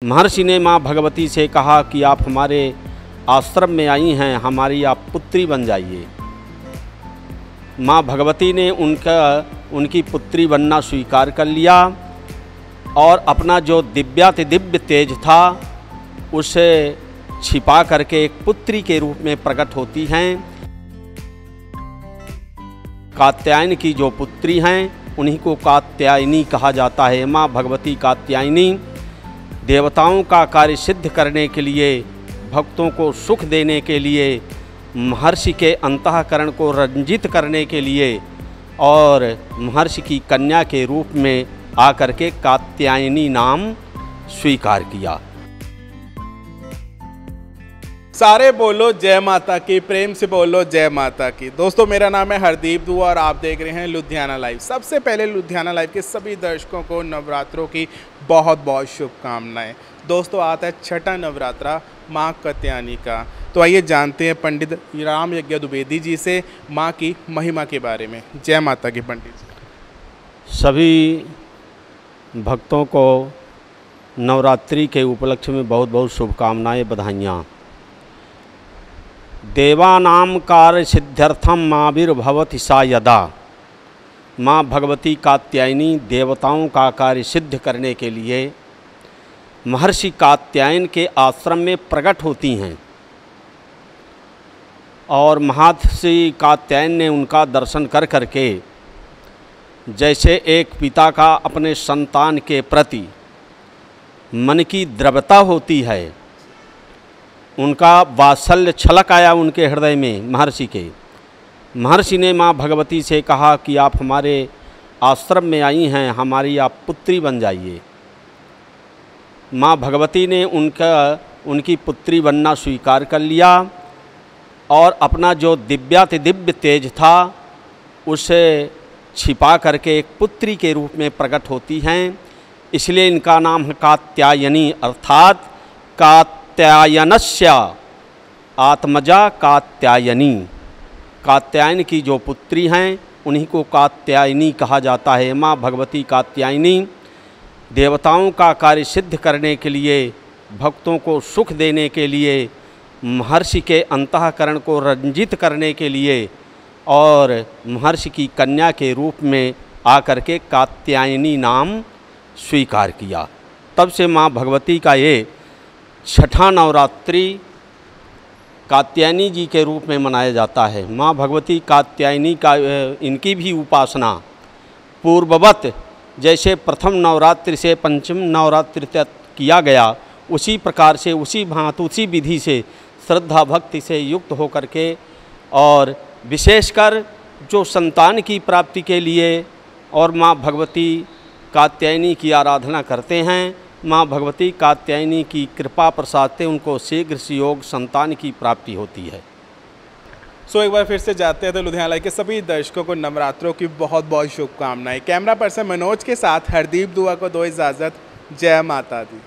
महर्षि ने माँ भगवती से कहा कि आप हमारे आश्रम में आई हैं, हमारी आप पुत्री बन जाइए। माँ भगवती ने उनकी पुत्री बनना स्वीकार कर लिया और अपना जो दिव्यातिदिव्य तेज था उसे छिपा करके एक पुत्री के रूप में प्रकट होती हैं। कात्यायन की जो पुत्री हैं उन्हीं को कात्यायनी कहा जाता है। माँ भगवती कात्यायनी देवताओं का कार्य सिद्ध करने के लिए, भक्तों को सुख देने के लिए, महर्षि के अंतःकरण को रंजित करने के लिए और महर्षि की कन्या के रूप में आकर के कात्यायनी नाम स्वीकार किया। सारे बोलो जय माता की, प्रेम से बोलो जय माता की। दोस्तों, मेरा नाम है हरदीप दुआ और आप देख रहे हैं लुधियाना लाइव। सबसे पहले लुधियाना लाइव के सभी दर्शकों को नवरात्रों की बहुत बहुत शुभकामनाएं। दोस्तों, आता है छठा नवरात्रा माँ कात्यायनी का। तो आइए जानते हैं पंडित राम यज्ञ द्विवेदी जी से माँ की महिमा के बारे में। जय माता की पंडित जी। सभी भक्तों को नवरात्रि के उपलक्ष्य में बहुत बहुत शुभकामनाएं, बधाइयाँ। देवानाम कार्य सिद्ध्यर्थम माविर्भवति सा यदा। माँ भगवती कात्यायनी देवताओं का कार्य सिद्ध करने के लिए महर्षि कात्यायन के आश्रम में प्रकट होती हैं और महर्षि कात्यायन ने उनका दर्शन कर करके जैसे एक पिता का अपने संतान के प्रति मन की द्रवता होती है, उनका वात्सल्य छलक आया उनके हृदय में महर्षि के। महर्षि ने माँ भगवती से कहा कि आप हमारे आश्रम में आई हैं, हमारी आप पुत्री बन जाइए। माँ भगवती ने उनकी पुत्री बनना स्वीकार कर लिया और अपना जो दिव्यातिदिव्य तेज था उसे छिपा करके एक पुत्री के रूप में प्रकट होती हैं। इसलिए इनका नाम है कात्यायनी, अर्थात कात्यायनस्य आत्मजा कात्यायनी। कात्यायन की जो पुत्री हैं उन्हीं को कात्यायनी कहा जाता है। माँ भगवती कात्यायनी देवताओं का कार्य सिद्ध करने के लिए, भक्तों को सुख देने के लिए, महर्षि के अंतःकरण को रंजित करने के लिए और महर्षि की कन्या के रूप में आकर के कात्यायनी नाम स्वीकार किया। तब से माँ भगवती का ये छठा नवरात्रि कात्यायनी जी के रूप में मनाया जाता है। माँ भगवती कात्यायनी का इनकी भी उपासना पूर्ववत जैसे प्रथम नवरात्रि से पंचम नवरात्रि तक किया गया, उसी प्रकार से, उसी भांति, उसी विधि से श्रद्धा भक्ति से युक्त होकर के और विशेषकर जो संतान की प्राप्ति के लिए और माँ भगवती कात्यायनी की आराधना करते हैं, माँ भगवती कात्यायनी की कृपा प्रसाद से उनको शीघ्र योग संतान की प्राप्ति होती है। एक बार फिर से जाते हैं तो लुधियाना लाइव के सभी दर्शकों को नवरात्रों की बहुत बहुत शुभकामनाएं। कैमरा पर्सन मनोज के साथ हरदीप दुआ को दो इजाज़त। जय माता दी।